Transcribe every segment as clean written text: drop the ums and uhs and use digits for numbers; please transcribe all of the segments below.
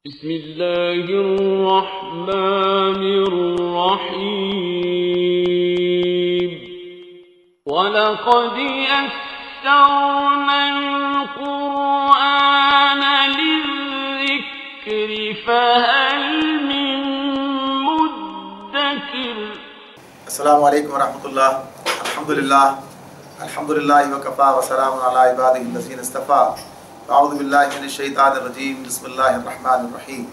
بسم اللہ الرحمن الرحیم وَلَقَدْ يَسَّرْنَا الْقُرْآنَ لِلذِّكْرِ فَهَلْ مِن مُدَّكِرٍ۔ السلام علیکم ورحمۃ اللہ۔ الحمدللہ وکفا وسلام علی عبادہ الذین اصطفیٰ۔ اعوذ باللہ من الشیطان الرجیم، بسم اللہ الرحمن الرحیم۔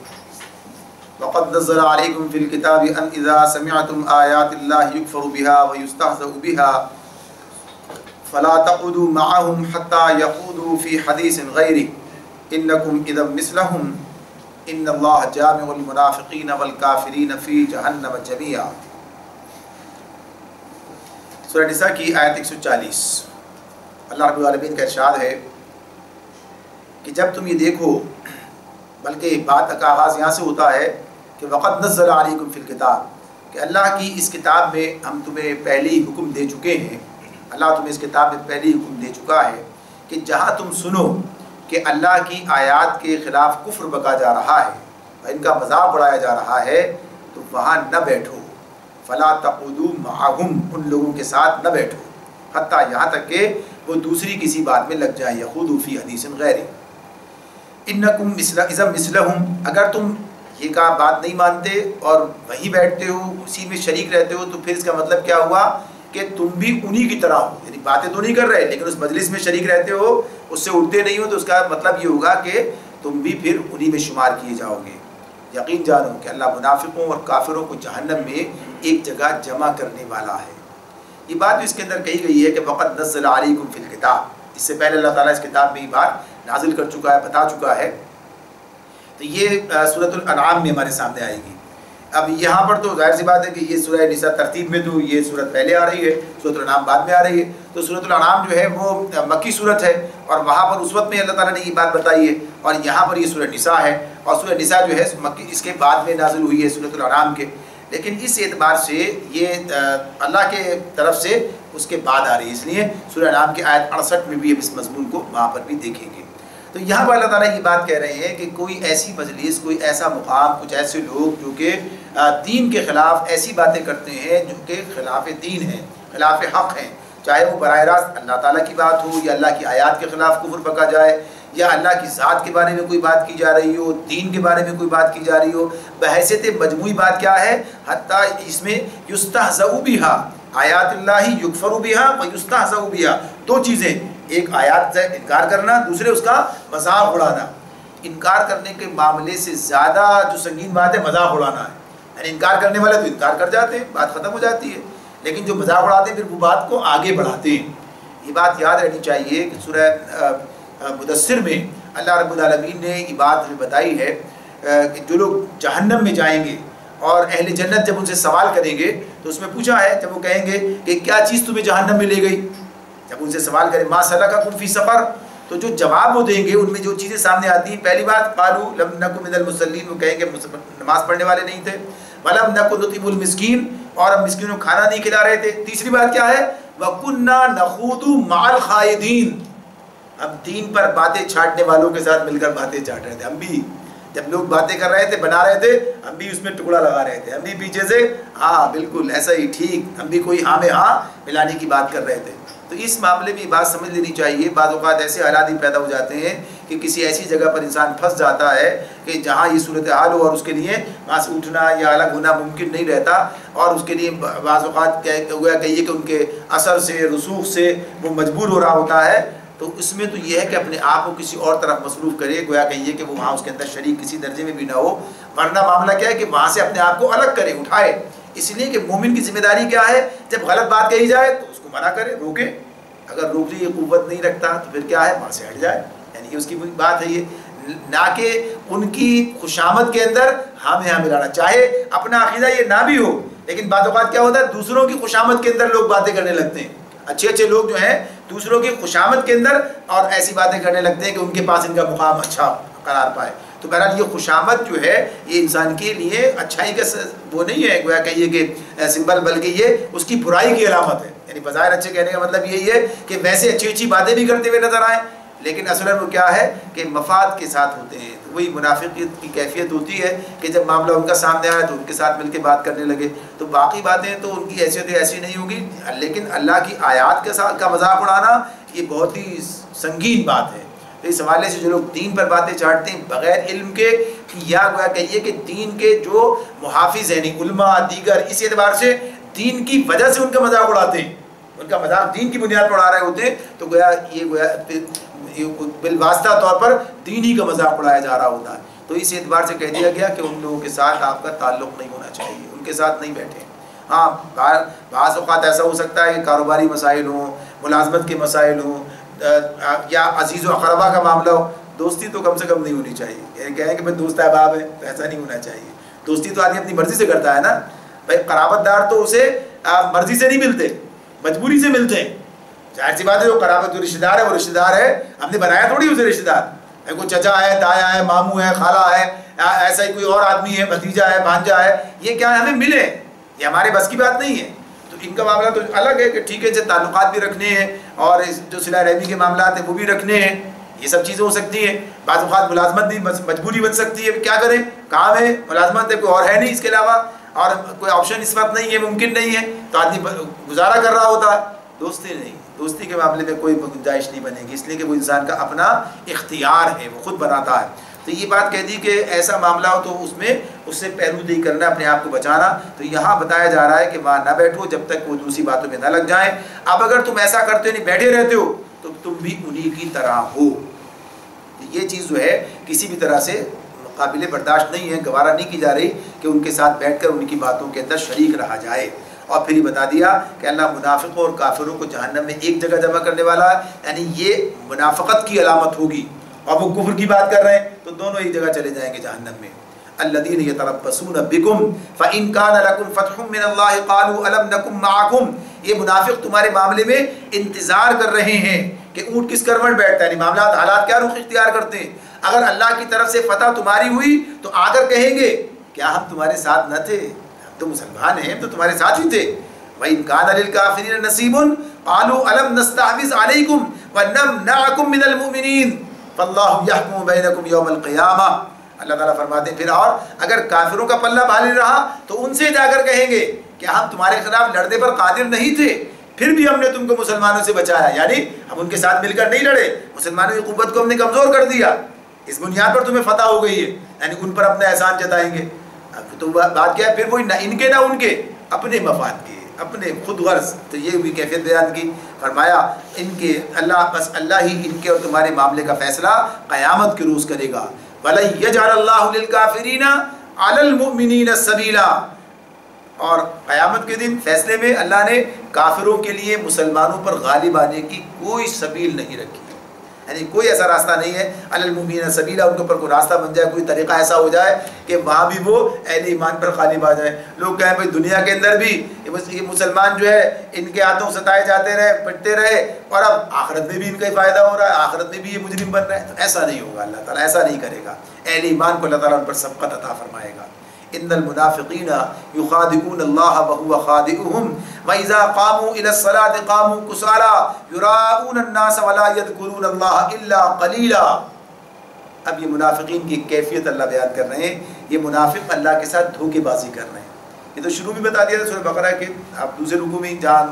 وقد نزل علیکم فی الکتاب ان اذا سمعتم آیات اللہ یکفر بها ویستہزأ بها فلا تقعدوا معهم حتى يخوضوا في حدیث غیرہ انکم اذا مثلهم ان اللہ جامع المنافقین والکافرین فی جہنم جمیعا۔ سورہ نساء کی آیت 140۔ اللہ رب العالمین کا ارشاد ہے کہ جب تم یہ دیکھو، بلکہ بات کا آغاز یہاں سے ہوتا ہے کہ وقد نزل علیکم فی الکتاب، کہ اللہ کی اس کتاب میں ہم تمہیں پہلی حکم دے چکے ہیں، اللہ تمہیں اس کتاب میں پہلی حکم دے چکا ہے کہ جہاں تم سنو کہ اللہ کی آیات کے خلاف کفر بکا جا رہا ہے اور ان کا مذاق اڑایا جا رہا ہے تو وہاں نہ بیٹھو، فلا تقعدوا معهم، ان لوگوں کے ساتھ نہ بیٹھو، حتیٰ یہاں تک کہ وہ دوسری کسی بات میں لگ جائیں، یخوضوا فی حدیث غیرہ انکم اذا مثلہم، اگر تم یہ کا بات نہیں مانتے اور وہیں بیٹھتے ہو، اسی میں شریک رہتے ہو، تو پھر اس کا مطلب کیا ہوا کہ تم بھی انہی کی طرح ہو، یعنی باتیں تو نہیں کر رہے لیکن اس مجلس میں شریک رہتے ہو، اس سے اٹھتے نہیں ہو، تو اس کا مطلب یہ ہوگا کہ تم بھی پھر انہی میں شمار کیے جاؤ گے۔ یقین جانو کہ اللہ منافقوں اور کافروں کو جہنم میں ایک جگہ جمع کرنے والا ہے۔ یہ بات بھی اس کے اندر کہی گئی ہے کہ وقد نزل علیکم فی الکتاب، اس سے پہلے اللہ تعالیٰ اس کتاب میں یہ بات نازل کر چکا ہے، بتا چکا ہے، تو یہ سورۃ الانعام میں ہمارے سامنے آئے گی۔ اب یہاں پر تو ظاہر سی بات ہے کہ یہ سورہ نساء ترتیب میں تو یہ سورت پہلے آ رہی ہے، سورۃ الانعام بعد میں آ رہی ہے، تو سورۃ الانعام جو ہے وہ مکی سورت ہے اور وہاں پر اس وقت میں اللہ تعالیٰ نے یہ بات بتائی ہے، اور یہاں پر یہ سورہ نساء ہے، اور سورہ نساء جو ہے مکی اس کے بعد میں نازل ہوئی ہے سورۃ الانعام کے، لیکن اس اعتبار سے یہ اللہ کے طرف سے اس کے بعد آ رہی ہے، اس لیے سورہ انعام کی آیت 68 میں بھی اس مضمون کو وہاں پر بھی دیکھیں گے۔ تو یہاں پر اللہ تعالیٰ یہ بات کہہ رہے ہیں کہ کوئی ایسی مجلس، کوئی ایسا مقام، کچھ ایسے لوگ جو کہ دین کے خلاف ایسی باتیں کرتے ہیں جو کہ خلاف دین ہیں، خلاف حق ہیں، چاہے وہ براہ راست اللہ تعالیٰ کی بات ہو یا اللہ کی آیات کے خلاف کفر بکا جائے یا اللہ کی ذات کے بارے میں کوئی بات کی جا رہی ہو، دین کے بارے میں کوئی بات کی جا رہی ہو، بحیثیت مجموعی بات کیا ہے، حتیٰ اس میں یستہزأ بہا، آیات اللہ یکفر بہا و یستہزأ بہا، دو چیزیں، ایک آیات سے انکار کرنا، دوسرے اس کا مذاق اڑانا۔ انکار کرنے کے معاملے سے زیادہ جو سنگین بات ہے مذاق اڑانا ہے، یعنی انکار کرنے والے تو انکار کر جاتے ہیں، بات ختم ہو جاتی ہے، لیکن جو مذاق اڑاتے ہیں پھر وہ بات کو آگے بڑھاتے ہیں۔ یہ بات یاد رہنی چاہیے کہ سورہ مدثر میں اللہ رب العالمین نے یہ بات ہمیں بتائی ہے کہ جو لوگ جہنم میں جائیں گے اور اہل جنت جب ان سے سوال کریں گے تو اس میں پوچھا ہے، جب وہ کہیں گے کہ کیا چیز تمہیں جہنم میں لے گئی، جب ان سے سوال کریں ما سلککم فی سقر، تو جو جواب وہ دیں گے ان میں جو چیزیں سامنے آتی ہیں، پہلی بات قالوا لم نک من المصلین، وہ کہیں گے نماز پڑھنے والے نہیں تھے، ولم نک نطعم المسکین، اور ہم مسکینوں کو کھانا نہیں کھلا رہے تھے، تیسری بات کیا ہے وَكُنَّا نَخُوضُ مَعَ الْخَائِضِينَ، ہم دین پر باتیں چھاٹنے والوں کے ساتھ مل کر باتیں چاٹ رہے تھے، ہم بھی جب لوگ باتیں کر رہے تھے، بنا رہے تھے، ہم بھی اس میں ٹکڑا لگا رہے تھے، ہم بھی پیچھے سے ہاں بالکل ایسا ہی ٹھیک، ہم بھی کوئی ہاں میں ہاں ملانے کی بات کر رہے تھے۔ تو اس معاملے میں یہ بات سمجھ لینی چاہیے، بعض اوقات ایسے حالات ہی پیدا ہو جاتے ہیں کہ کسی ایسی جگہ پر انسان پھنس جاتا ہے کہ جہاں یہ صورتحال ہو اور اس کے لیے وہاں سے اٹھنا یا الگ ہونا ممکن نہیں رہتا، اور اس کے لیے بعض اوقات گویا کہیے کہ ان کے اثر سے، رسوخ سے وہ مجبور ہو رہا ہوتا ہے، تو اس میں تو یہ ہے کہ اپنے آپ کو کسی اور طرف مصروف کرے، گویا کہیے کہ وہ وہاں اس کے اندر شریک کسی درجے میں بھی نہ ہو، ورنہ معاملہ کیا ہے کہ وہاں سے اپنے آپ کو الگ کرے، اٹھائے۔ اس لیے کہ مومن کی ذمہ داری کیا ہے، جب غلط بات کہی جائے تو اس کو منع کرے، روکے، اگر روکنے کی قوت نہیں رکھتا تو پھر کیا ہے وہاں سے ہٹ جائے، یعنی اس کی بات ہے یہ، نہ کہ ان کی خوشامد کے اندر ہاں میں ہاں ملانا، چاہے اپنا عقیدہ یہ نہ بھی ہو، لیکن بعض اوقات کیا ہوتا ہے دوسروں کی خوشامد کے اندر لوگ باتیں کرنے لگتے ہیں، اچھے اچھے لوگ جو ہیں دوسروں کی خوشامد کے اندر اور ایسی باتیں کرنے لگتے ہیں کہ ان کے پاس ان کا مقام اچھا قرار پائے۔ تو بہرحال یہ خوشامد جو ہے یہ انسان کے لیے اچھائی کا وہ نہیں ہے، گویا کہیے کہ سمبل، بلکہ یہ اس کی برائی کی علامت ہے، یعنی بظاہر اچھے کہنے کا مطلب یہی ہے کہ ویسے اچھی اچھی باتیں بھی کرتے ہوئے نظر آئیں، لیکن اصلاً وہ کیا ہے کہ مفاد کے ساتھ ہوتے ہیں. تو وہی منافقیت کی کیفیت ہوتی ہے کہ جب معاملہ ان کا سامنے آیا تو ان کے ساتھ مل کے بات کرنے لگے. تو باقی باتیں تو ان کی حیثیت ایسی نہیں ہوگی، لیکن اللہ کی آیات کے ساتھ کا مذاق اڑانا یہ بہت ہی سنگین بات ہے. تو اس حوالے سے جو لوگ دین پر باتیں چاٹتے ہیں بغیر علم کے، یا گویا کہیے کہ دین کے جو محافظ ہیں علماء دیگر، اس اعتبار سے دین کی وجہ سے ان کا مذاق اڑاتے ہیں، ان کا مذاق دین کی بنیاد پر اڑا رہے ہوتے ہیں، تو گویا بالواسطہ طور پر دین ہی کا مذاق اڑایا جا رہا ہوتا ہے. تو اس اعتبار سے کہہ دیا گیا کہ ان لوگوں کے ساتھ آپ کا تعلق نہیں ہونا چاہیے، ان کے ساتھ نہیں بیٹھیں. ہاں بعض اوقات ایسا ہو سکتا ہے کہ کاروباری مسائل ہوں، ملازمت کے مسائل ہوں، یا عزیز و اقربا کا معاملہ ہو، دوستی تو کم سے کم نہیں ہونی چاہیے. یہ کہیں کہ بھائی دوست احباب ہے، تو ایسا نہیں ہونا چاہیے. دوستی تو آدمی اپنی مرضی سے کرتا ہے نا بھائی. قرابت دار تو اسے مرضی سے نہیں ملتے، مجبوری سے ملتے ہیں. ظاہر سی بات ہے جو قرابت جو رشتہ دار ہے وہ رشتہ دار ہے، ہم نے بنایا تھوڑی اسے رشتہ دار. کوئی چچا ہے، تایا ہے، ماموں ہے، خالہ ہے، ایسا ہی کوئی اور آدمی ہے، بھتیجا ہے، بھانجا ہے، یہ کیا ہے ہمیں ملے، یہ ہمارے بس کی بات نہیں ہے. تو ان کا معاملہ تو الگ ہے کہ ٹھیک ہے تعلقات بھی رکھنے ہیں اور جو صلہ رحمی کے معاملات ہیں وہ بھی رکھنے ہیں. یہ سب چیزیں ہو سکتی ہیں. بعض اوقات ملازمت بھی مجبوری بن سکتی ہے، کیا کریں، کام ہے، ملازمت ہے، کوئی اور ہے نہیں اس کے علاوہ، اور کوئی آپشن اس وقت نہیں ہے، ممکن نہیں ہے، تو آدمی گزارا کر رہا ہوتا ہے. دوستی نہیں، دوستی کے معاملے میں کوئی گنجائش نہیں بنے گی، اس لیے کہ وہ انسان کا اپنا اختیار ہے، وہ خود بناتا ہے. تو یہ بات کہہ دی کہ ایسا معاملہ ہو تو اس میں اس سے پیرو نہیں کرنا، اپنے آپ کو بچانا. تو یہاں بتایا جا رہا ہے کہ وہاں نہ بیٹھو جب تک وہ دوسری باتوں میں نہ لگ جائیں. اب اگر تم ایسا کرتے ہو نہیں بیٹھے رہتے ہو تو تم بھی انہی کی طرح ہو. یہ چیز جو ہے کسی بھی طرح سے قابل برداشت نہیں ہے، گوارا نہیں کی جا رہی کہ ان کے ساتھ بیٹھ کر ان کی باتوں کے اندر شریک رہا جائے. اور پھر یہ بتا دیا کہ اللہ منافقوں اور کافروں کو جہنم میں ایک جگہ جمع کرنے والا ہے، یعنی یہ منافقت کی علامت ہوگی. اور وہ کفر کی بات کر رہے ہیں تو دونوں ایک جگہ چلے جائیں گے جہنم میں. الذین یتربصون بکم فإن کان لکم فتح من اللہ قالوا الم نکن معکم. یہ منافق تمہارے معاملے میں انتظار کر رہے ہیں کہ اونٹ کس کروٹ بیٹھتا ہے، یعنی معاملات حالات کیا رخ اختیار کرتے ہیں. اگر اللہ کی طرف سے فتح تمہاری ہوئی تو آ کر کہیں گے کیا ہم تمہارے ساتھ نہ تھے، ہم تو مسلمان ہیں، ہم تو تمہارے ساتھ ہی تھے. وإن کان للکافرین نصیب قالوا الم نستحوذ علیکم ونمنعکم من المؤمنین فاللہ یحکم بینکم یوم القیامہ. اللہ تعالیٰ فرماتے ہیں پھر اور اگر کافروں کا پلہ بھاری رہا تو ان سے جا کر کہیں گے کہ ہم تمہارے خلاف لڑنے پر قادر نہیں تھے، پھر بھی ہم نے تم کو مسلمانوں سے بچایا. یعنی ہم ان کے ساتھ مل کر نہیں لڑے، مسلمانوں کی قوت کو ہم نے کمزور کر دیا، اس بنیاد پر تمہیں فتح ہو گئی ہے، یعنی ان پر اپنا احسان جتائیں گے. تو بات کیا ہے پھر وہی نہ ان کے نہ ان کے، اپنے مفاد کے، اپنے خود غرض. تو یہ بھی کیفیت بیان کی. فرمایا ان کے اللہ، بس اللہ ہی ان کے اور تمہارے معاملے کا فیصلہ قیامت کے روز کرے گا. وَلَن يَجْعَلَ اللَّهُ لِلْكَافِرِينَ عَلَى الْمُؤْمِنِينَ سَبِيلًا. اور قیامت کے دن فیصلے میں اللہ نے کافروں کے لیے مسلمانوں پر غالب آنے کی کوئی سبیل نہیں رکھی، یعنی کوئی ایسا راستہ نہیں ہے علی المؤمنین سبیلا، ان کے اوپر کوئی راستہ بن جائے، کوئی طریقہ ایسا ہو جائے کہ وہاں بھی وہ اہل ایمان پر غالب آ جائے. لوگ کہیں بھائی دنیا کے اندر بھی یہ مسلمان جو ہے ان کے ہاتھوں ستائے جاتے رہے، پٹتے رہے، اور اب آخرت میں بھی ان کا ہی فائدہ ہو رہا ہے، آخرت میں بھی یہ مجرم بن رہے ہیں. تو ایسا نہیں ہوگا، اللہ تعالیٰ ایسا نہیں کرے گا. اہل ایمان کو اللہ تعالیٰ ان پر سبقت عطا فرمائے گا. ان المنافقین یخادعون اللہ وهو خادعهم واذا قاموا الى الصلاة قاموا كسالى يراءون الناس ولا يذكرون اللہ الا قلیلا. اب یہ منافقین کی کیفیت اللہ بیان کر رہے ہیں. یہ منافق اللہ کے ساتھ دھوکے بازی کر رہے ہیں. یہ تو شروع میں بتا دیا تھا سورہ بقرہ کے اب دوسرے رکوع میں جہاں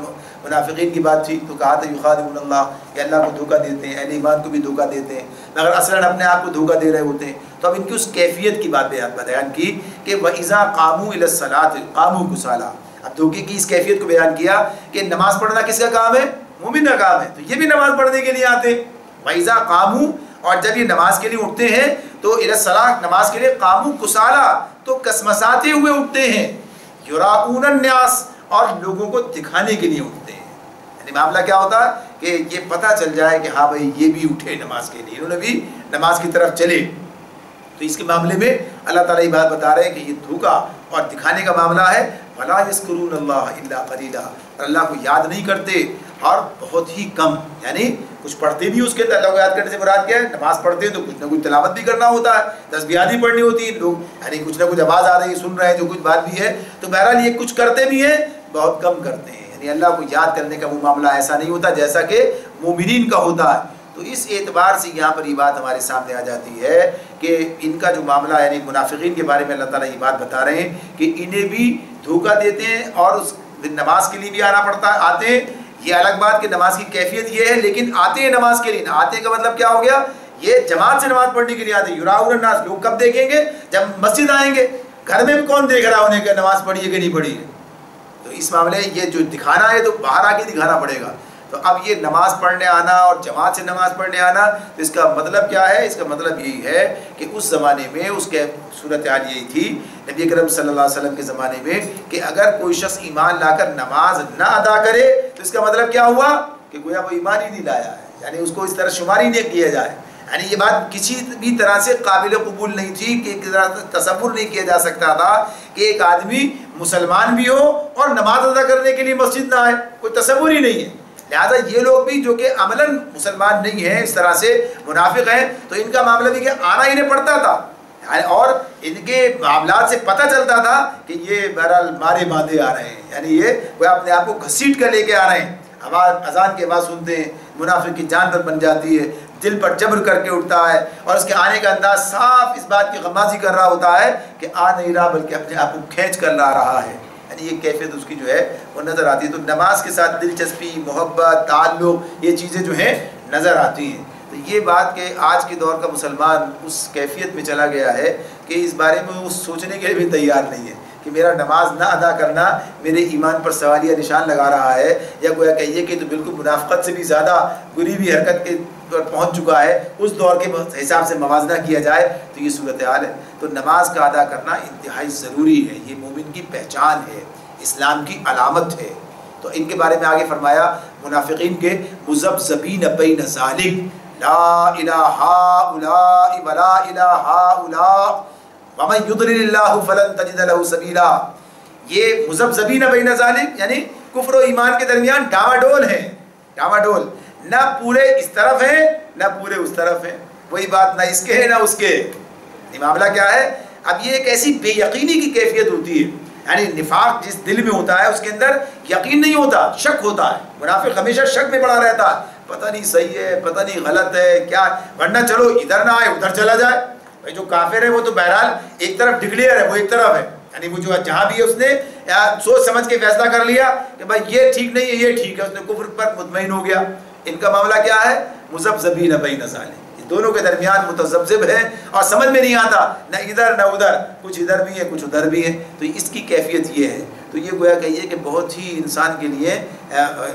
منافقین کی بات تھی تو کہا تھا یخادعون اللہ، کہ اللہ کو دھوکہ دیتے ہیں، اہل ایمان کو بھی دھوکہ دیتے ہیں، مگر اصلاً اپنے آپ کو دھوکہ دے رہے ہوتے ہیں. تو اب ان کی اس کیفیت کی بات بیان کی کہ وَإِذَا قَامُوا إِلَى الصَّلَاةِ قَامُوا كُسَالَىٰ. اب دھوکے کی اس کیفیت کو بیان کیا کہ نماز پڑھنا کس کا کام ہے؟ مومن کا کام ہے. تو یہ بھی نماز پڑھنے کے لیے آتے ہیں. وَإِذَا قَامُوا، اور جب یہ نماز کے لیے اٹھتے ہیں تو إِلَى الصَّلَاةِ نماز کے لیے قَامُوا كُسَالَىٰ تو کسمساتے ہوئے اٹھتے ہیں. یراؤون الناس، اور لوگوں کو دکھانے کے لیے اٹھتے ہیں. یعنی معاملہ کیا ہوتا ہے کہ یہ پتہ چل جائے کہ ہاں بھائی یہ بھی اٹھے نماز کے لیے، انہوں نے بھی نماز کی طرف چلے. تو اس کے معاملے میں اللہ تعالیٰ یہ بات بتا رہے ہیں کہ یہ دھوکہ اور دکھانے کا معاملہ ہے. وَلَا يَذْكُرُونَ اللَّهَ إِلَّا قَلِيلًا، اور اللہ کو یاد نہیں کرتے اور بہت ہی کم. یعنی کچھ پڑھتے بھی اس کے اللہ کو یاد کرنے سے مراد کیا ہے؟ نماز پڑھتے ہیں تو کچھ نہ کچھ تلاوت بھی کرنا ہوتا ہے، تسبیحات بھی پڑھنی ہوتی ہیں لوگ، یعنی کچھ نہ کچھ آواز آ رہی ہے، سن رہے ہیں جو کچھ بات بھی ہے. تو بہرحال یہ کچھ کرتے بھی ہیں، بہت کم کرتے ہیں. یعنی اللہ کو یاد کرنے کا وہ معاملہ ایسا نہیں ہوتا جیسا کہ مومنین کا ہوتا ہے. تو اس اعتبار سے یہاں پر یہ بات ہمارے سامنے آ جاتی ہے کہ ان کا جو معاملہ یعنی منافقین کے بارے میں اللہ تعالیٰ یہ بات بتا رہے ہیں کہ انہیں بھی دھوکہ دیتے ہیں اور اس نماز کے لیے بھی آنا پڑتا ہے، آتے ہیں، یہ الگ بات کہ نماز کی کیفیت یہ ہے، لیکن آتے ہیں نماز کے لیے، آتے کا مطلب کیا ہو گیا، یہ جماعت سے نماز پڑھنے کے لیے آتے ہیں۔ یراؤن الناس، لوگ کب دیکھیں گے؟ جب مسجد آئیں گے، گھر میں بھی کون دیکھ رہا انہیں کہ نماز پڑھی ہے کہ نہیں پڑھی ہے؟ تو اس معاملے یہ جو دکھانا ہے تو باہر آ کے دکھانا پڑے گا۔ تو اب یہ نماز پڑھنے آنا اور جماعت سے نماز پڑھنے آنا، تو اس کا مطلب کیا ہے؟ اس کا مطلب یہی ہے کہ اس زمانے میں اس کے صورتحال یہی تھی نبی اکرم صلی اللہ علیہ وسلم کے زمانے میں کہ اگر کوئی شخص ایمان لا کر نماز نہ ادا کرے تو اس کا مطلب کیا ہوا کہ گویا وہ ایمان ہی نہیں لایا ہے، یعنی اس کو اس طرح شمار ہی نہیں کیا جائے۔ یعنی یہ بات کسی بھی طرح سے قابل قبول نہیں تھی کہ تصور نہیں کیا جا سکتا تھا کہ ایک آدمی مسلمان بھی ہو اور نماز ادا کرنے کے لیے مسجد نہ آئے، کوئی تصور ہی نہیں ہے۔ لہٰذا یہ لوگ بھی جو کہ عملاً مسلمان نہیں ہیں، اس طرح سے منافق ہیں، تو ان کا معاملہ بھی کہ آنا انہیں پڑتا تھا اور ان کے معاملات سے پتہ چلتا تھا کہ یہ بہرحال مارے باندھے آ رہے ہیں، یعنی یہ وہ اپنے آپ کو گھسیٹ کر لے کے آ رہے ہیں۔ اذان کے بعد سنتے ہیں، منافق کی جان پر بن جاتی ہے، دل پر جبر کر کے اٹھتا ہے اور اس کے آنے کا انداز صاف اس بات کی غمازی کر رہا ہوتا ہے کہ آ نہیں رہا بلکہ اپنے آپ کو کھینچ کر لا رہا ہے، یعنی یہ کیفیت اس کی جو ہے وہ نظر آتی ہے۔ تو نماز کے ساتھ دلچسپی، محبت، تعلق، یہ چیزیں جو ہیں نظر آتی ہیں۔ تو یہ بات کہ آج کے دور کا مسلمان اس کیفیت میں چلا گیا ہے کہ اس بارے میں وہ سوچنے کے لیے بھی تیار نہیں ہے کہ میرا نماز نہ ادا کرنا میرے ایمان پر سوالیہ نشان لگا رہا ہے، یا گویا کہیے کہ تو بالکل منافقت سے بھی زیادہ بری بھی حرکت کے پر پہنچ چکا ہے، اس دور کے حساب سے موازنہ کیا جائے تو یہ صورتحال ہے۔ تو نماز کا ادا کرنا انتہائی ضروری ہے، یہ مومن کی پہچان ہے، اسلام کی علامت ہے۔ تو ان کے بارے میں آگے فرمایا منافقین کے مذبذبین بین ذالک لا الہ ہؤلاء ولا الہ ہؤلاء ومن یضلل اللہ فلن تجد له سبیلا۔ یہ مذبذبین بین ذالک یعنی کفر و ایمان کے درمیان ڈاوا ڈول ہیں، ڈاوا ڈول، نہ پورے اس طرف ہیں نہ پورے اس طرف ہیں، وہی بات نہ اس کے ہے نہ اس کے۔ یہ معاملہ کیا ہے؟ اب یہ ایک ایسی بے یقینی کی کیفیت ہوتی ہے، یعنی نفاق جس دل میں ہوتا ہے اس کے اندر یقین نہیں ہوتا، شک ہوتا ہے۔ منافق ہمیشہ شک میں پڑا رہتا ہے، پتہ نہیں صحیح ہے پتہ نہیں غلط ہے کیا، ورنہ چلو ادھر نہ آئے ادھر چلا جائے۔ بھائی جو کافر ہے وہ تو بہرحال ایک طرف ڈکلیئر ہے، وہ ایک طرف ہے، یعنی وہ جو جہاں بھی ہے اس نے سوچ سمجھ کے فیصلہ کر لیا کہ بھائی یہ ٹھیک نہیں ہے یہ ٹھیک ہے، اس نے کفر پر مطمئن ہو گیا۔ ان کا معاملہ کیا ہے؟ مذبذبین بین ذالک، دونوں کے درمیان متذبذب ہے اور سمجھ میں نہیں آتا، نہ ادھر نہ ادھر، کچھ ادھر بھی ہے کچھ ادھر بھی ہے۔ تو اس کی کیفیت یہ ہے۔ تو یہ گویا کہیے کہ بہت ہی انسان کے لیے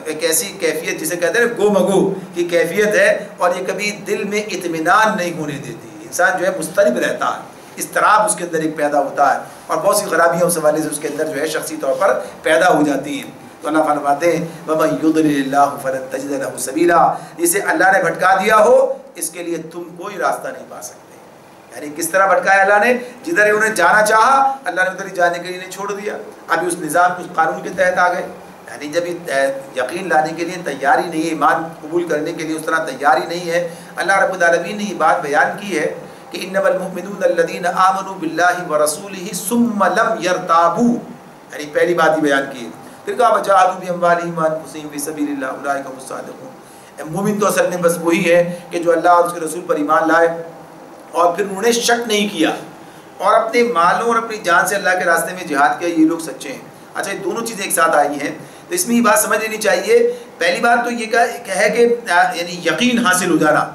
ایک ایسی کیفیت جسے کہتے ہیں گو مگو کی کیفیت ہے، اور یہ کبھی دل میں اطمینان نہیں ہونے دیتی۔ انسان جو ہے مضطرب رہتا ہے، اضطراب اس کے اندر ایک پیدا ہوتا ہے، اور بہت سی خرابیاں اس حوالے سے اس کے اندر جو ہے شخصی طور پر پیدا ہو جاتی ہیں۔ تو اللہ فرماتے ہیں وَمَن يُضْلِلِ اللَّهُ فَلَن تَجِدَ لَهُ سَبِيلًا، جسے اللہ نے بھٹکا دیا ہو اس کے لیے تم کوئی راستہ نہیں پا سکتے۔ یعنی کس طرح بھٹکایا اللہ نے؟ جدھر انہیں جانا چاہا اللہ نے ادھر ہی جانے کے لیے نہیں چھوڑ دیا، ابھی اس نظام اس قانون کے تحت آ گئے۔ یعنی جب یقین لانے کے لیے تیاری نہیں ہے، ایمان قبول کرنے کے لیے اس طرح تیاری نہیں ہے، اللہ رب العالمین نے یہ بات بیان کی ہے کہ انما المؤمنون الذین آمنوا باللہ ورسولہ ثم لم یرتابوا، یعنی پہلی بات ہی بیان کی ہے۔ پھر کہا وجاہدوا باموالہم وانفسہم فی سبیل اللہ اولئک هم الصادقون۔ مومن تو اصل میں بس وہی ہے کہ جو اللہ اور اس کے رسول پر ایمان لائے اور پھر انہوں نے شک نہیں کیا اور اپنے مالوں اور اپنی جان سے اللہ کے راستے میں جہاد کیا، یہ لوگ سچے ہیں۔ اچھا، یہ دونوں چیزیں ایک ساتھ آئی ہیں تو اس میں یہ بات سمجھ لینی چاہیے۔ پہلی بات تو یہ ہے کہ یعنی یقین حاصل ہو جانا،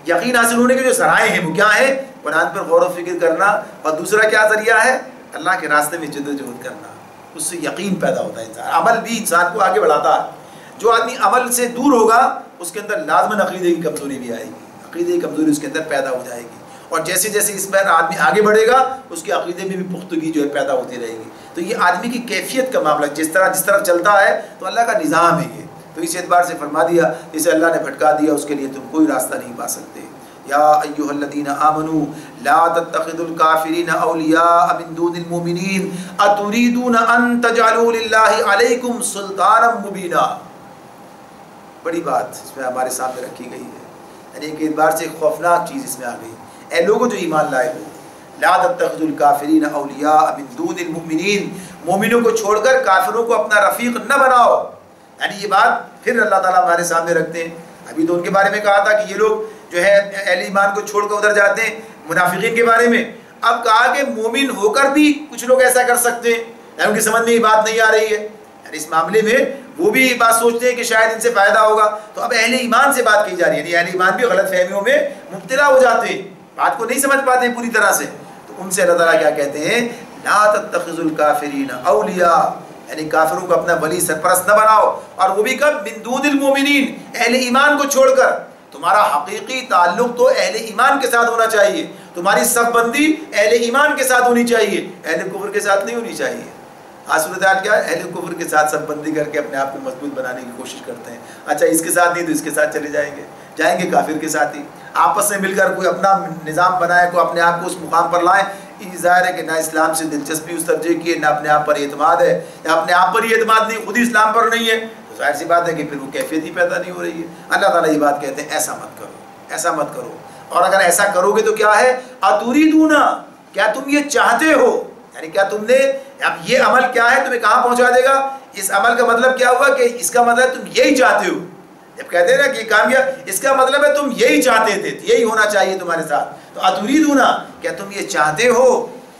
یقین حاصل ہونے کے جو ذرائع ہیں وہ کیا ہیں؟ قرآن پر غور و فکر کرنا، اور دوسرا کیا ذریعہ ہے؟ اللہ کے راستے میں جدوجہد کرنا، اس سے یقین پیدا ہوتا ہے۔ انسان عمل بھی انسان کو آگے بڑھاتا ہے۔ جو آدمی عمل سے دور ہوگا اس کے اندر لازماً عقیدے کی کمزوری بھی آئے گی، عقیدے کی کمزوری اس کے اندر پیدا ہو جائے گی، اور جیسے جیسے اس پر آدمی آگے بڑھے گا اس کے عقیدے میں بھی پختگی جو ہے پیدا ہوتی رہے گی۔ تو یہ آدمی کی کیفیت کا معاملہ، جس طرف چلتا ہے تو اللہ کا نظام ہے یہ۔ تو اس اعتبار سے فرما دیا جسے اللہ نے بھٹکا دیا اس کے لیے تم کوئی راستہ نہیں پا سکتے۔ یا ایھا الذین آمنوا لا تتخذوا الکافرین اولیاء من دون المؤمنین اتریدون ان تجعلوا للہ علیکم سلطانا مبینا۔ بڑی بات اس میں ہمارے سامنے رکھی گئی ہے، یعنی ایک اعتبار سے خوفناک چیز اس میں آ گئی۔ اے لوگوں جو ایمان لائے ہو، لا تتخذوا الکافرین اولیاء من دون المؤمنین، مومنوں کو چھوڑ کر کافروں کو اپنا رفیق نہ بناؤ۔ یعنی یہ بات پھر اللہ تعالیٰ ہمارے سامنے رکھتے ہیں۔ ابھی تو ان کے بارے میں کہا تھا کہ یہ لوگ جو ہے اہل ایمان کو چھوڑ کر ادھر جاتے ہیں، منافقین کے بارے میں. اب کہا کہ مومن ہو کر بھی کچھ لوگ ایسا کر سکتے ہیں، یعنی ان کی سمجھ میں یہ بات نہیں آ رہی ہے، یعنی اس معاملے میں وہ بھی یہ بات سوچتے ہیں کہ شاید ان سے فائدہ ہوگا. تو اب اہل ایمان سے بات کی جا رہی ہے، یعنی اہل ایمان بھی غلط فہمیوں میں مبتلا ہو جاتے ہیں، بات کو نہیں سمجھ پاتے ہیں پوری طرح سے. تو ان سے اللہ تعالیٰ کیا کہتے ہیں، لا تتخذوا الکافرین اولیاء، یعنی کافروں کو اپنا ولی سرپرست نہ بناؤ، اور وہ بھی کب، من دون المؤمنین، اہل ایمان کو چھوڑ کر. تمہارا حقیقی تعلق تو اہل ایمان کے ساتھ ہونا چاہیے، تمہاری صف بندی اہل ایمان کے ساتھ ہونی چاہیے، اہل کفر کے ساتھ نہیں ہونی چاہیے. آج صورتحال کیا ہے، اہل کفر کے ساتھ صف بندی کر کے اپنے آپ کو مضبوط بنانے کی کوشش کرتے ہیں. اچھا اس کے ساتھ نہیں تو اس کے ساتھ چلے جائیں گے کافر کے ساتھ ہی. آپس میں مل کر کوئی اپنا نظام بنائے، کوئی اپنے آپ کو اس مقام پر لائیں. یہ ظاہر ہے کہ نہ اسلام سے دلچسپی اس درجے کی ہے، نہ اپنے آپ پر اعتماد ہے، یا اپنے آپ پر ہی اعتماد نہیں، خود ہی اسلام پر نہیں ہے. تو ظاہر سی بات ہے کہ پھر وہ کیفیت ہی پیدا نہیں ہو رہی ہے. اللہ تعالیٰ یہ بات کہتے ہیں ایسا مت کرو، ایسا مت کرو. اور اگر ایسا کرو گے تو کیا ہے، اتوریدون، کیا تم یہ چاہتے ہو، یعنی کیا تم نے، اب یہ عمل کیا ہے تمہیں کہاں پہنچا دے گا. اس عمل کا مطلب کیا ہوا کہ اس کا مطلب تم یہی چاہتے ہو. جب کہتے ہیں نا کہ یہ کام کیا، اس کا مطلب ہے تم یہی چاہتے تھے، یہی ہونا چاہیے تمہارے ساتھ. تو اتوریدون، کیا تم یہ چاہتے ہو،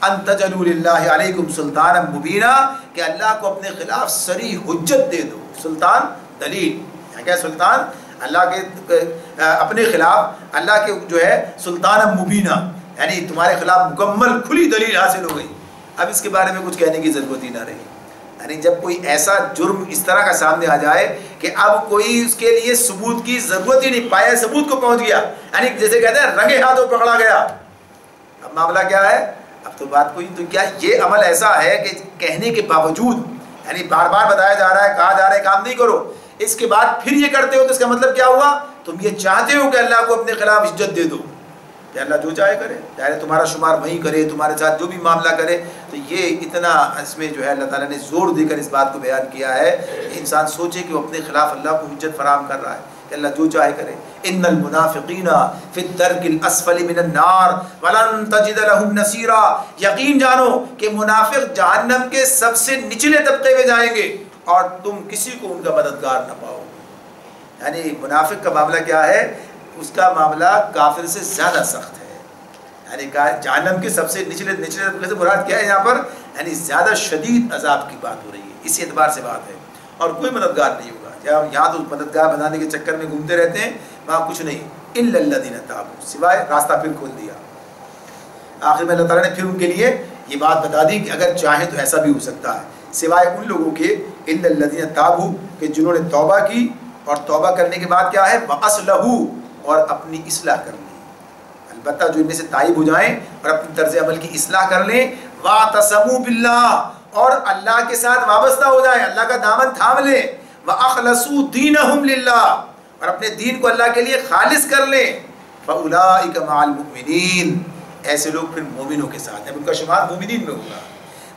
ان تجعلوا للہ علیکم سلطانا مبینا، کہ اللہ کو اپنے خلاف صریح حجت دے دو. سلطان دلیل، کیا سلطان، اللہ کے اپنے خلاف اللہ کے جو ہے سلطان مبینہ، یعنی تمہارے خلاف مکمل کھلی دلیل حاصل ہو گئی. اب اس کے بارے میں کچھ کہنے کی ضرورت ہی نہ رہی. یعنی جب کوئی ایسا جرم اس طرح کا سامنے آ جائے کہ اب کوئی اس کے لیے ثبوت کی ضرورت ہی نہیں، پایا ثبوت کو پہنچ گیا، یعنی جیسے کہتے ہیں رنگے ہاتھوں پکڑا گیا. اب معاملہ کیا ہے، اب تو بات کوئی، تو کیا یہ عمل ایسا ہے کہ کہنے کے باوجود، یعنی بار بار بتایا جا رہا ہے، کہا جا رہا ہے کام نہیں کرو، اس کے بعد پھر یہ کرتے ہو، تو اس کا مطلب کیا ہوا، تم یہ چاہتے ہو کہ اللہ کو اپنے خلاف عزت دے دو، کہ اللہ جو چاہے کرے، چاہے تمہارا شمار وہیں کرے، تمہارے ساتھ جو بھی معاملہ کرے. تو یہ اتنا اس میں جو ہے اللہ تعالیٰ نے زور دے کر اس بات کو بیان کیا ہے کہ انسان سوچے کہ وہ اپنے خلاف اللہ کو حجت فراہم کر رہا ہے کہ اللہ جو چاہے کرے. ان المنافقین فی الدرک الاسفل من النار ولن تجد لهم نصیرا، یقین جانو کہ منافق جہنم کے سب سے نچلے طبقے میں جائیں گے اور تم کسی کو ان کا مددگار نہ پاؤ. یعنی منافق کا معاملہ کیا ہے، اس کا معاملہ کافر سے زیادہ سخت ہے. یعنی جہنم کے سب سے نچلے طبقے سے مراد کیا ہے یہاں پر، یعنی زیادہ شدید عذاب کی بات ہو رہی ہے، اسی اعتبار سے بات ہے. اور کوئی مددگار نہیں ہوگا. یہاں تو مددگار بنانے کے چکر میں گھومتے رہتے ہیں، وہاں کچھ نہیں، الا الذین تابوا، سوائے راستہ پھر کھول دیا. آخر میں اللہ تعالیٰ نے پھر ان کے لیے یہ بات بتا دی کہ اگر چاہیں تو ایسا بھی ہو سکتا ہے، سوائے ان لوگوں کے، الا الذین تابوا، کہ جنہوں نے توبہ کی، اور توبہ کرنے کے بعد کیا ہے، وَأَصْلَحُوا، اور اپنی اصلاح کر لیں. البتہ جو ان میں سے تائب ہو جائیں اور اپنی طرز عمل کی اصلاح کر لیں، وَاعْتَصَمُوا بِاللَّهِ، اور اللہ کے ساتھ وابستہ ہو جائیں، اللہ کا دامن تھام لیں، وَأَخْلَصُوا دِينَهُمْ لِلَّهِ، اور اپنے دین کو اللہ کے لیے خالص کر لیں، فَأُولَٰئِكَ مَعَ الْمُؤْمِنِينَ، ایسے لوگ پھر مومنوں کے ساتھ ہیں، ان کا شمار مومنین میں ہوگا.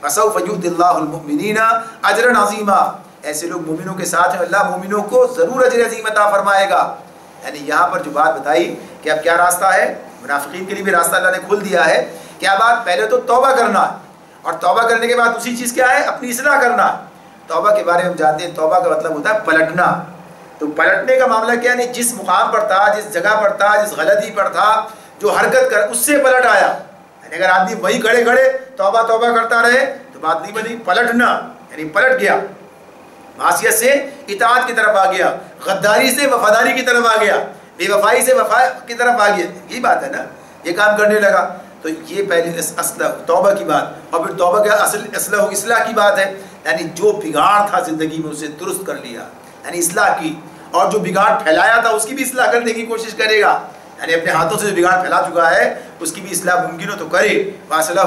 وَسَوْفَ يُؤْتِ اللَّهُ الْمُؤْمِنِينَ أَجْرًا عَظِيمًا، ایسے لوگ مومنوں کے ساتھ ہیں، اللہ مومنوں کو ضرور اجر عظیم عطا فرمائے گا. یعنی یہاں پر جو بات بتائی کہ اب کیا راستہ ہے، منافقین کے لیے بھی راستہ اللہ نے کھول دیا ہے. کیا بات، پہلے تو توبہ کرنا ہے، اور توبہ کرنے کے بعد اسی چیز کیا ہے، اپنی اصلاح کرنا. توبہ کے بارے میں ہم جانتے ہیں، توبہ کا مطلب ہوتا ہے پلٹنا. تو پلٹنے کا معاملہ کیا ہے، جس مقام پر تھا، جس جگہ پر تھا، جس غلطی پر تھا، جو حرکت کر اس سے پلٹ آیا. یعنی اگر آدمی وہی کھڑے توبہ کرتا رہے تو بات نہیں بنی. پلٹنا یعنی پلٹ گیا، معصیت سے اطاعت کی طرف آ گیا، غداری سے وفاداری کی طرف آ گیا، بے وفائی سے وفا کی طرف آ گیا. یہی بات ہے نا، یہ کام کرنے لگا. تو یہ پہلی توبہ کی بات، اور پھر توبہ کا اصلاح کی بات ہے. یعنی جو بگاڑ تھا زندگی میں اسے درست کر لیا، یعنی اصلاح کی، اور جو بگاڑ پھیلایا تھا اس کی بھی اصلاح کرنے کی کوشش کرے گا. یعنی اپنے ہاتھوں سے جو بگاڑ پھیلا چکا ہے اس کی بھی اصلاح ممکن ہو تو کرے، واصلہ،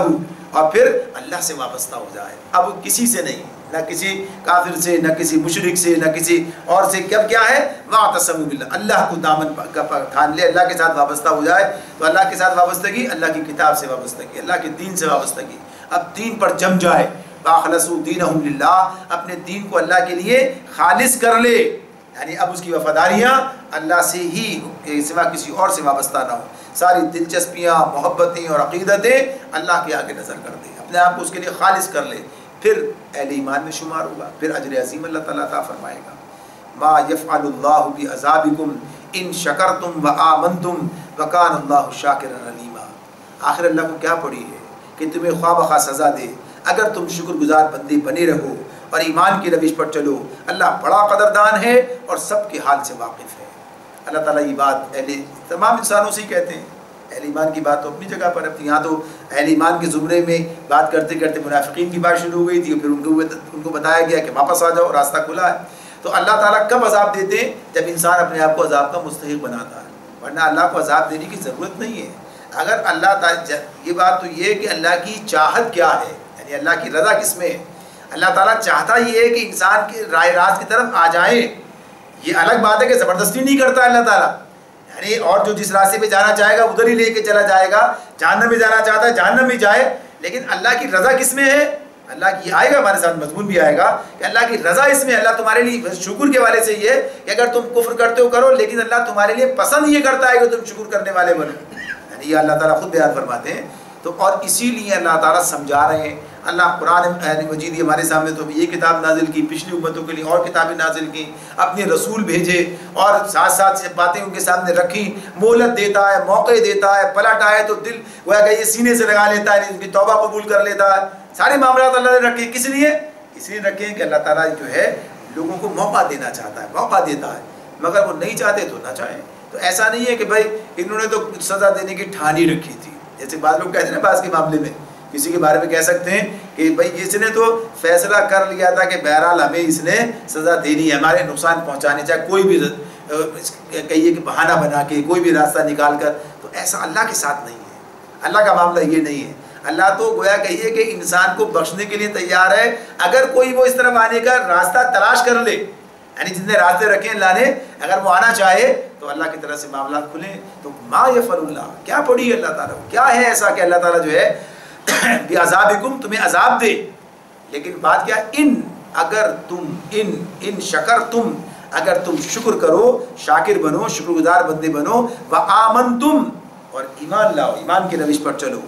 اور پھر اللہ سے وابستہ ہو جائے. اب کسی سے نہیں، نہ کسی کافر سے، نہ کسی مشرک سے، نہ کسی اور سے. کب کیا ہے، وَاعْتَصَمُوا بِاللَّهِ، اللہ کو دامن تھام لے، اللہ کے ساتھ وابستہ ہو جائے. تو اللہ کے ساتھ وابستگی، اللہ کی کتاب سے وابستگی، اللہ کے دین سے وابستگی. اب دین پر جم جائے، وَأَخْلَصُوا دِينَهُمْ لِلَّهِ، اپنے دین کو اللہ کے لیے خالص کر لے. یعنی اب اس کی وفاداریاں اللہ سے ہی، سوا کسی اور سے وابستہ نہ ہو. ساری دلچسپیاں، محبتیں اور عقیدتیں اللہ کے آگے نظر کر دیں، اپنے آپ کو اس کے لیے خالص کر لے. پھر اہل ایمان میں شمار ہوگا، پھر اجر عظیم اللہ تعالیٰ عطا فرمائے گا. ما یفعل اللہ بعذابکم ان شکرتم و آمنتم وکان اللہ شاکرا علیما۔ آخر اللہ کو کیا پڑی ہے کہ تمہیں خواہ بخواہ سزا دے اگر تم شکر گزار بندے بنے رہو اور ایمان کی روش پر چلو۔ اللہ بڑا قدردان ہے اور سب کے حال سے واقف ہے۔ اللہ تعالیٰ یہ بات تمام انسانوں سے ہی کہتے ہیں۔ اہل ایمان کی بات تو اپنی جگہ پر اپنی، یہاں تو اہل ایمان کے زمرے میں بات کرتے کرتے منافقین کی بات شروع ہو گئی تھی، پھر ان کو بتایا گیا کہ واپس آ جاؤ، راستہ کھلا ہے۔ تو اللہ تعالیٰ کب عذاب دیتے ہیں؟ جب انسان اپنے آپ کو عذاب کا مستحق بناتا ہے، ورنہ اللہ کو عذاب دینے کی ضرورت نہیں ہے۔ اگر اللہ تعالیٰ، یہ بات تو یہ ہے کہ اللہ کی چاہت کیا ہے، یعنی اللہ کی رضا کس میں ہے۔ اللہ تعالیٰ چاہتا یہ ہے کہ انسان کے رائے راست کی طرف آ جائیں۔ یہ الگ بات ہے کہ زبردستی نہیں کرتا اللہ تعالیٰ، یعنی اور جو جس راستے پہ جانا چاہے گا ادھر ہی لے کے چلا جائے گا، جہنم میں جانا چاہتا ہے جہنم میں جائے، لیکن اللہ کی رضا کس میں ہے؟ اللہ کی آئے گا ہمارے ساتھ مضمون بھی آئے گا کہ اللہ کی رضا اس میں، اللہ تمہارے لیے شکر کے والے سے یہ کہ اگر تم کفر کرتے ہو کرو، لیکن اللہ تمہارے لیے پسند یہ کرتا ہے کہ تم شکر کرنے والے بنو، یعنی یہ اللہ تعالیٰ خود بیان فرماتے ہیں۔ تو اور اسی لیے اللہ تعالیٰ سمجھا رہے ہیں۔ اللہ قرآن مجید ہمارے سامنے تو یہ کتاب نازل کی، پچھلی امتوں کے لیے اور کتابیں نازل کی، اپنے رسول بھیجے اور ساتھ ساتھ باتیں ان کے سامنے رکھی۔ مہلت دیتا ہے، موقع دیتا ہے، پلٹ آئے تو دل وہ ہے کہ یہ سینے سے لگا لیتا ہے، ان کی توبہ قبول کر لیتا ہے۔ سارے معاملات اللہ نے رکھے، کس لیے؟ اس لیے رکھے کہ اللہ تعالیٰ جو ہے لوگوں کو موقع دینا چاہتا ہے، موقع دیتا ہے، مگر وہ نہیں چاہتے تو نہ چاہیں۔ تو ایسا نہیں ہے کہ بھائی انہوں نے تو سزا دینے کی ٹھان ہی رکھی تھی، جیسے بعض لوگ کہتے ہیں نا، بعض کے معاملے میں کسی کے بارے میں کہہ سکتے ہیں کہ بھائی اس نے تو فیصلہ کر لیا تھا کہ بہرحال ہمیں اس نے سزا دینی ہے، ہمارے نقصان پہنچانے، چاہے کوئی بھی کہیے کہ بہانہ بنا کے کوئی بھی راستہ نکال کر۔ تو ایسا اللہ کے ساتھ نہیں ہے، اللہ کا معاملہ یہ نہیں ہے۔ اللہ تو گویا کہیے کہ انسان کو بخشنے کے لیے تیار ہے اگر کوئی وہ اس طرف آنے کا راستہ تلاش کر لے، یعنی جتنے راستے رکھے اللہ نے، اگر وہ آنا چاہے تو اللہ کی طرف سے معاملات کھلیں۔ تو ما یفعل اللہ، کیا پڑھی ہے اللہ تعالیٰ، کیا ہے ایسا کہ اللہ تعالیٰ جو ہے بعذابکم تمہیں عذاب دے، لیکن بات کیا، اگر تم شکرتم، اگر تم شکر کرو، شاکر بنو، شکر گزار بندے بنو، وآمنتم اور ایمان لاؤ، ایمان کی روش پر چلو۔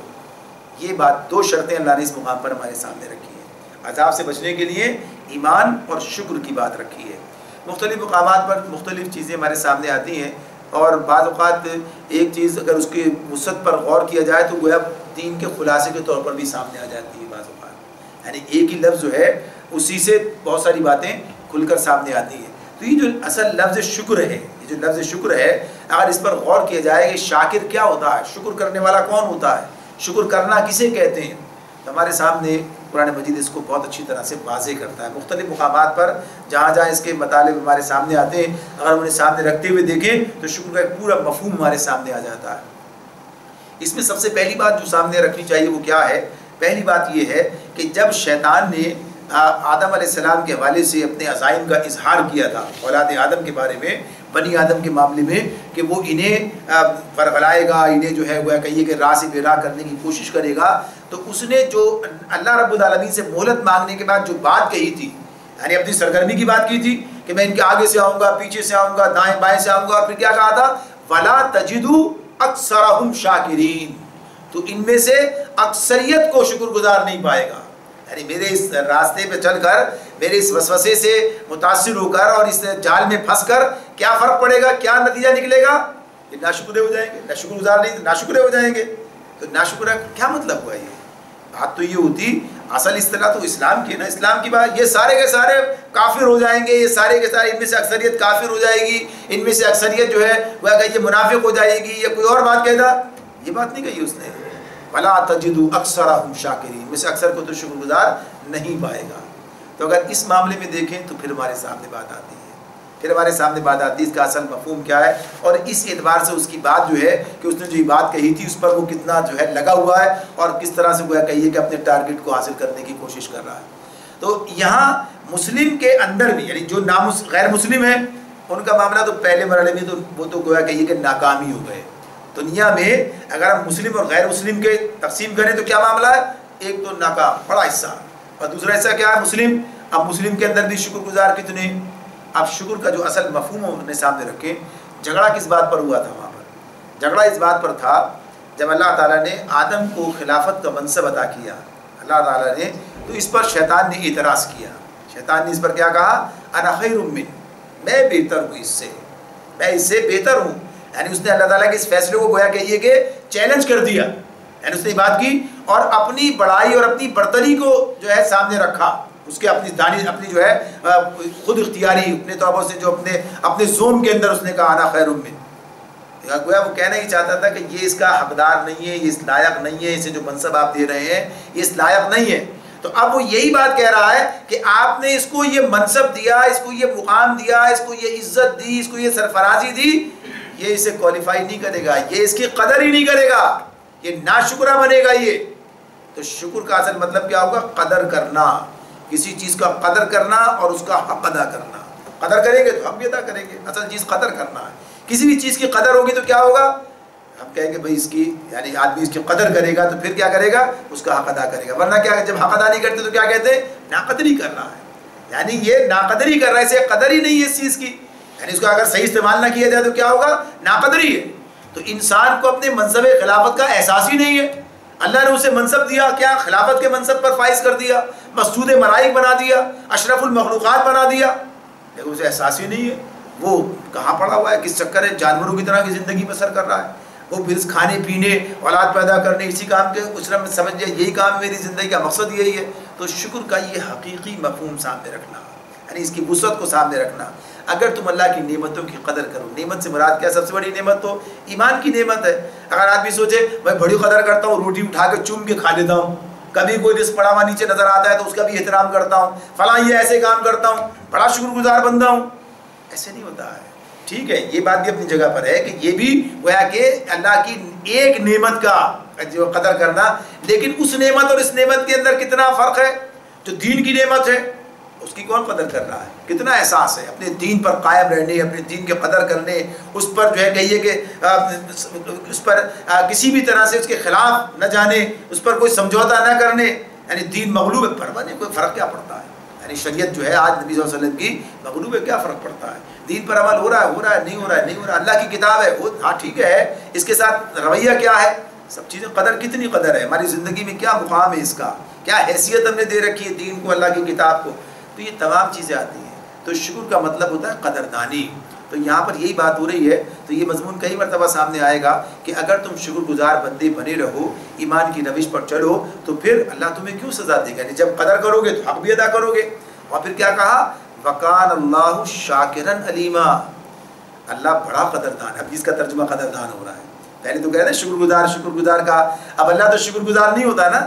یہ بات دو شرطیں اللہ نے اس مقام پر ہمارے سامنے رکھی ہیں، عذاب سے بچنے کے لیے ایمان اور شکر کی بات رکھی ہے۔ مختلف مقامات پر مختلف چیزیں ہمارے سامنے آتی ہیں، اور بعض اوقات ایک چیز اگر اس کی وسعت پر غور کیا جائے تو گویا دین کے خلاصے کے طور پر بھی سامنے آ جاتی ہے بعض اوقات، یعنی ایک ہی لفظ جو ہے اسی سے بہت ساری باتیں کھل کر سامنے آتی ہیں۔ تو یہ جو اصل لفظ شکر ہے، یہ جو لفظ شکر ہے، اگر اس پر غور کیا جائے کہ شاکر کیا ہوتا ہے، شکر کرنے والا کون ہوتا ہے، شکر کرنا کسے کہتے ہیں، تو ہمارے سامنے قرآن مجید اس کو بہت اچھی طرح سے واضح کرتا ہے۔ مختلف مقامات پر جہاں جہاں اس کے مطالب ہمارے سامنے آتے ہیں، اگر انہیں سامنے رکھتے ہوئے دیکھیں تو شکر کا ایک پورا مفہوم ہمارے سامنے آ جاتا ہے۔ اس میں سب سے پہلی بات جو سامنے رکھنی چاہیے وہ کیا ہے؟ پہلی بات یہ ہے کہ جب شیطان نے آدم علیہ السلام کے حوالے سے اپنے عزائم کا اظہار کیا تھا اولاد آدم کے بارے میں، بنی آدم کے معاملے میں، کہ وہ انہیں فرغلائے گا، انہیں جو ہے وہ کہیے کہ راہ سے بے راہ کرنے کی کوشش کرے گا، تو اس نے جو اللہ رب العالمین سے مہلت مانگنے کے بعد جو بات کہی تھی، یعنی اپنی سرگرمی کی بات کی تھی کہ میں ان کے آگے سے آؤں گا، پیچھے سے آؤں گا، دائیں بائیں سے آؤں گا، اور پھر کیا کہا تھا، وَلَا تَجِدُوا أَكْثَرَهُمْ شَاكِرِينَ، تو ان میں سے اکثریت کو شکر گزار نہیں پائے گا، یعنی میرے اس راستے پہ چل کر، میرے اس وسوسے سے متاثر ہو کر اور اس جال میں پھنس کر کیا فرق پڑے گا، کیا نتیجہ نکلے گا، کہ ناشکرے ہو جائیں گے، نہ شکر گزار نہیں ناشکرے ہو جائیں گے۔ تو ناشکرہ کیا مطلب ہوا؟ یہ بات تو یہ ہوتی، اصل اصطلاح تو اسلام کی نا، اسلام کی بات، یہ سارے کے سارے کافر ہو جائیں گے، یہ سارے کے سارے، ان میں سے اکثریت کافر ہو جائے گی، ان میں سے اکثریت جو ہے وہ یہ منافق ہو جائے گی، یا کوئی اور بات کہتا، یہ بات نہیں کہی اس نے، وَلَا تَجِدُوا أَكْثَرَهُمْ شَاكِرِينَ، میں سے اکثر کو تو شکر گزار نہیں پائے گا۔ تو اگر اس معاملے میں دیکھیں تو پھر ہمارے سامنے بات آتی ہے، پھر ہمارے سامنے بات آتی ہے اس کا اصل مفہوم کیا ہے، اور اس اعتبار سے اس کی بات جو ہے کہ اس نے جو بات کہی تھی اس پر وہ کتنا جو ہے لگا ہوا ہے، اور کس طرح سے گویا کہیے کہ اپنے ٹارگٹ کو حاصل کرنے کی کوشش کر رہا ہے۔ تو یہاں مسلم کے اندر بھی، یعنی جو غیر مسلم ہیں ان کا معاملہ تو پہلے مرحلے میں تو وہ تو گویا کہیے کہ ناکامی ہو گئے۔ دنیا میں اگر ہم مسلم اور غیر مسلم کے تقسیم کریں تو کیا معاملہ ہے؟ ایک تو ناکام بڑا حصہ، اور دوسرا حصہ کیا ہے؟ مسلم۔ اب مسلم کے اندر بھی شکر گزار کتنے؟ اب شکر کا جو اصل مفہوم اپنے سامنے رکھیں، جھگڑا کس بات پر ہوا تھا وہاں پر؟ جھگڑا اس بات پر تھا جب اللہ تعالیٰ نے آدم کو خلافت کا منصب عطا کیا، اللہ تعالیٰ نے، تو اس پر شیطان نے اعتراض کیا۔ شیطان نے اس پر کیا کہا؟ انا خیر من، میں بہتر ہوں اس سے، میں اس سے بہتر ہوں. یعنی اس نے اللہ تعالیٰ کے اس فیصلے کو گویا کہیے کہ چیلنج کر دیا. یعنی اس نے بات کی اور اپنی بڑائی اور اپنی برتری کو جو ہے سامنے رکھا. اس کے اپنی دانی اپنی جو ہے خود اختیاری اپنے طور سے جو اپنے زوم کے اندر اس نے کہا انا خیر من. گویا وہ کہنا ہی چاہتا تھا کہ یہ اس کا حقدار نہیں ہے, یہ اس لائق نہیں ہے, اسے جو منصب آپ دے رہے ہیں یہ اس لائق نہیں ہے. تو اب وہ یہی بات کہہ رہا ہے کہ آپ نے اس کو یہ منصب دیا, اس کو یہ مقام دیا, اس کو یہ عزت دی, اس کو یہ سرفرازی دی, یہ اسے کوالیفائی نہیں کرے گا, یہ اس کی قدر ہی نہیں کرے گا, یہ ناشکرہ بنے گا. یہ تو شکر کا اصل مطلب کیا ہوگا؟ قدر کرنا, کسی چیز کا قدر کرنا اور اس کا حق ادا کرنا. قدر کریں گے تو حق بھی ادا کریں گے. اصل چیز قدر کرنا ہے. کسی بھی چیز کی قدر ہوگی تو کیا ہوگا؟ ہم کہیں گے بھائی اس کی, یعنی آدمی اس کی قدر کرے گا تو پھر کیا کرے گا؟ اس کا حق ادا کرے گا. ورنہ کیا, جب حق ادا نہیں کرتے تو کیا کہتے ہیں؟ ناقدری کر رہا ہے. یعنی یہ ناقدری کر رہا ہے, اسے قدر ہی نہیں ہے اس چیز کی. یعنی اس کا اگر صحیح استعمال نہ کیا جائے تو کیا ہوگا؟ ناقدری ہے. تو انسان کو اپنے منصب خلافت کا احساس ہی نہیں ہے. اللہ نے اسے منصب دیا, کیا خلافت کے منصب پر فائز کر دیا, مسجود ملائک بنا دیا, اشرف المخلوقات بنا دیا, لیکن اسے احساس ہی نہیں ہے. وہ کہاں پڑا ہوا ہے, کس چکر ہے, جانوروں کی طرح کی زندگی بسر کر رہا ہے. وہ پھر کھانے پینے, اولاد پیدا کرنے, اسی کام کے اس نے سمجھ لیا یہی کام میری زندگی کا مقصد یہی ہے. تو شکر کا یہ حقیقی مفہوم سامنے رکھنا, یعنی اس کی وسعت کو سامنے رکھنا. اگر تم اللہ کی نعمتوں کی قدر کرو, نعمت سے مراد کیا؟ سب سے بڑی نعمت تو ایمان کی نعمت ہے. اگر آدمی سوچے میں بڑی قدر کرتا ہوں, روٹی اٹھا کے چوم کے کھا لیتا ہوں, کبھی کوئی رزق پڑا ہوا نیچے نظر آتا ہے تو اس کا بھی احترام کرتا ہوں, فلاں یہ ایسے کام کرتا ہوں, بڑا شکر گزار بندہ ہوں, ایسے نہیں ہوتا ہے. ٹھیک ہے, یہ بات بھی اپنی جگہ پر ہے کہ یہ بھی گویا کہ اللہ کی ایک نعمت کا جو قدر کرنا, لیکن اس نعمت اور اس نعمت کے اندر کتنا فرق ہے. جو دین کی نعمت ہے اس کی کون قدر کر رہا ہے؟ کتنا احساس ہے اپنے دین پر قائم رہنے, اپنے دین کے قدر کرنے, اس پر جو ہے کہیے کہ اس پر کسی بھی طرح سے اس کے خلاف نہ جانے, اس پر کوئی سمجھوتا نہ کرنے. یعنی دین مغلوب ہے, پرواہ نہیں, کوئی فرق کیا پڑتا ہے. یعنی شریعت جو ہے آج نبی صلی اللہ علیہ وسلم کی مغلوب ہے, کیا فرق پڑتا ہے. دین پر عمل ہو رہا ہے, نہیں ہو رہا ہے, نہیں ہو رہا ہے. اللہ کی کتاب ہے, ہاں ٹھیک ہے, اس کے ساتھ رویہ کیا ہے, سب چیزیں قدر, کتنی قدر ہے ہماری زندگی میں, کیا مقام ہے اس کا, کیا حیثیت ہم نے دے رکھی ہے دین کو, اللہ کی کتاب کو. تو یہ تمام چیزیں آتی ہیں. تو شکر کا مطلب ہوتا ہے قدردانی. تو یہاں پر یہی بات ہو رہی ہے. تو یہ مضمون کئی مرتبہ سامنے آئے گا کہ اگر تم شکر گزار بندے بنے رہو, ایمان کی روش پر چلو, تو پھر اللہ تمہیں کیوں سزا دے گا. جب قدر کرو گے تو حق بھی ادا کرو گے. اور پھر کیا کہا؟ وَقَانَ اللَّهُ شَاكِرًا عَلِيمًا, اللہ بڑا قدردان. اب اس کا ترجمہ قدردان ہو رہا ہے. پہلے تو کہہ رہے شکر گزار کا, اب اللہ تو شکر گزار نہیں ہوتا نا.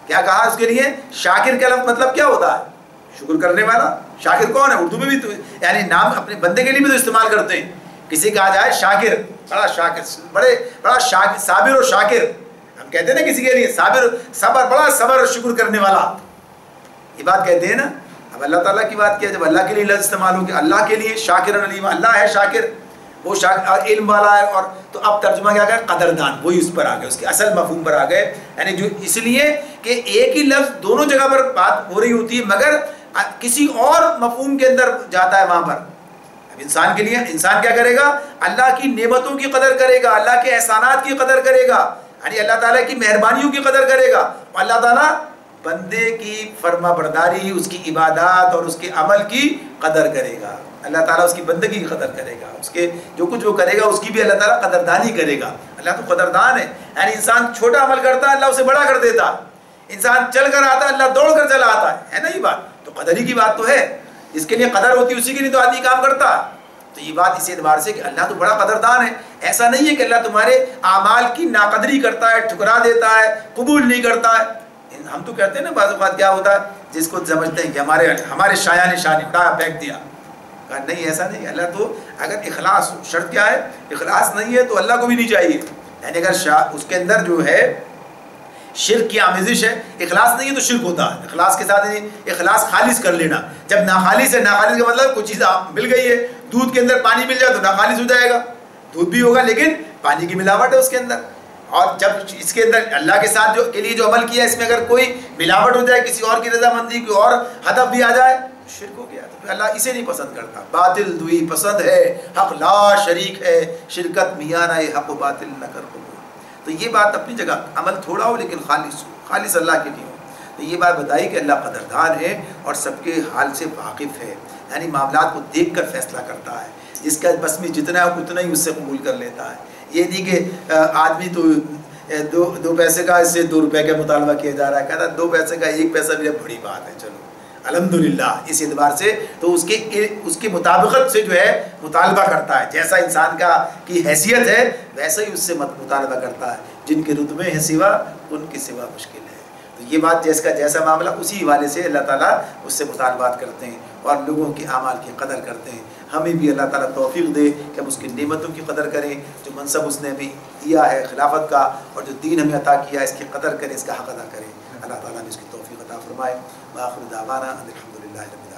کیا کہا اس کے لیے؟ شاکر کا لفظ مطلب کیا ہوتا ہے؟ شکر کرنے والا. شاکر کون ہے؟ اردو میں بھی تو یعنی نام اپنے بندے کے لیے بھی تو استعمال کرتے ہیں. کسی کہا جائے شاکر, بڑا شاکر, بڑا شاکر, صابر اور شاکر ہم کہتے ہیں نا کسی کے لیے, صبر, بڑا صبر اور شکر کرنے والا, یہ بات کہتے ہیں نا. اب اللہ تعالیٰ کی بات کیا, جب اللہ کے لیے لفظ استعمال ہو گیا, اللہ کے لیے شاکر علیم, اللہ ہے شاکر, وہ شاکر علم والا ہے. اور تو اب ترجمہ کیا گیا؟ قدردان. وہی اس پر آ گئے, اس کے اصل مفہوم پر آ گئے. یعنی جو اس لیے کہ ایک ہی لفظ دونوں جگہ پر بات ہو رہی ہوتی ہے, مگر کسی اور مفہوم کے اندر جاتا ہے وہاں پر. اب انسان کے لیے انسان کیا کرے گا؟ اللہ کی نعمتوں کی قدر کرے گا, اللہ کے احسانات کی قدر کرے گا, یعنی اللہ تعالیٰ کی مہربانیوں کی قدر کرے گا. اور اللہ تعالیٰ بندے کی فرما برداری, اس کی عبادات اور اس کے عمل کی قدر کرے گا. اللہ تعالیٰ اس کی بندگی کی قدر کرے گا, اس کے جو کچھ وہ کرے گا اس کی بھی اللہ تعالیٰ قدردانی کرے گا. اللہ تو قدردان ہے. یعنی انسان چھوٹا عمل کرتا ہے, اللہ اسے بڑا کر دیتا ہے. انسان چل کر آتا ہے, اللہ دوڑ کر چلا آتا ہے نا. یہ بات تو قدر ہی کی بات تو ہے. جس کے لیے قدر ہوتی ہے اسی کے لیے تو آدمی کام کرتا ہے. تو یہ بات اسی اعتبار سے کہ اللہ تو بڑا قدردان ہے. ایسا نہیں ہے کہ اللہ تمہارے اعمال کی ناقدری کرتا ہے, ٹھکرا دیتا ہے, قبول نہیں کرتا ہے. ہم تو کہتے ہیں نا بعض اوقات کیا ہوتا ہے, جس کو سمجھتے ہیں کہ ہمارے شایان شان اٹھایا پھینک دیا. کہا نہیں, ایسا نہیں. اللہ تو اگر اخلاص ہو, شرط کیا ہے؟ اخلاص نہیں ہے تو اللہ کو بھی نہیں چاہیے. یعنی اگر اس کے اندر جو ہے شرک کی آمیزش ہے, اخلاص نہیں ہے تو شرک ہوتا ہے. اخلاص کے ساتھ اخلاص خالص کر لینا. جب ناخالص ہے, ناخالص کا مطلب کوئی چیز مل گئی ہے, دودھ کے اندر پانی مل جائے تو ناخالص ہو جائے گا. دودھ بھی ہوگا لیکن پانی کی ملاوٹ ہے اس کے اندر. اور جب اس کے اندر اللہ کے ساتھ کے لیے جو عمل کیا ہے, اس میں اگر کوئی ملاوٹ ہو جائے, کسی اور کی رضامندی, کوئی اور ہدف بھی آ جائے, شرک ہو گیا. تو اللہ اسے نہیں پسند کرتا. باطل دوئی پسند ہے, حق لا شریک ہے, شرکت میانہ حق و باطل نہ کر. تو یہ بات اپنی جگہ, عمل تھوڑا ہو لیکن خالص ہو, خالص اللہ کے لیے ہو. تو یہ بات بتائی کہ اللہ قدردان ہے اور سب کے حال سے واقف ہے. یعنی معاملات کو دیکھ کر فیصلہ کرتا ہے، جس کا بس میں جتنا ہے اتنا ہی اس سے قبول کر لیتا ہے۔ یہ نہیں کہ آدمی تو دو پیسے کا اس سے 2 روپے کا مطالبہ کیا جا رہا ہے، کہتا ہے 2 پیسے کا 1 پیسہ بھی بڑی بات ہے، چلو الحمدللہ اس اعتبار سے تو اس کے مطابقت سے جو ہے مطالبہ کرتا ہے، جیسا انسان کی حیثیت ہے ویسا ہی اس سے مطالبہ کرتا ہے، جن کے رتبے ہیں سوا ان کی سوا مشکل ہے۔ تو یہ بات جیسا معاملہ اسی حوالے سے اللہ تعالیٰ اس سے مطالبات کرتے ہیں اور لوگوں کے اعمال کی قدر کرتے ہیں۔ ہمیں بھی اللہ تعالیٰ توفیق دے کہ ہم اس کی نعمتوں کی قدر کریں، جو منصب اس نے ہمیں دیا ہے خلافت کا اور جو دین ہمیں عطا کیا ہے اس کی قدر کریں، اس کا حق ادا کریں۔ اللہ تعالیٰ نے اس کی توفیق عطا فرمائے۔ وآخر دعوانا الحمدللہ رب العالمین۔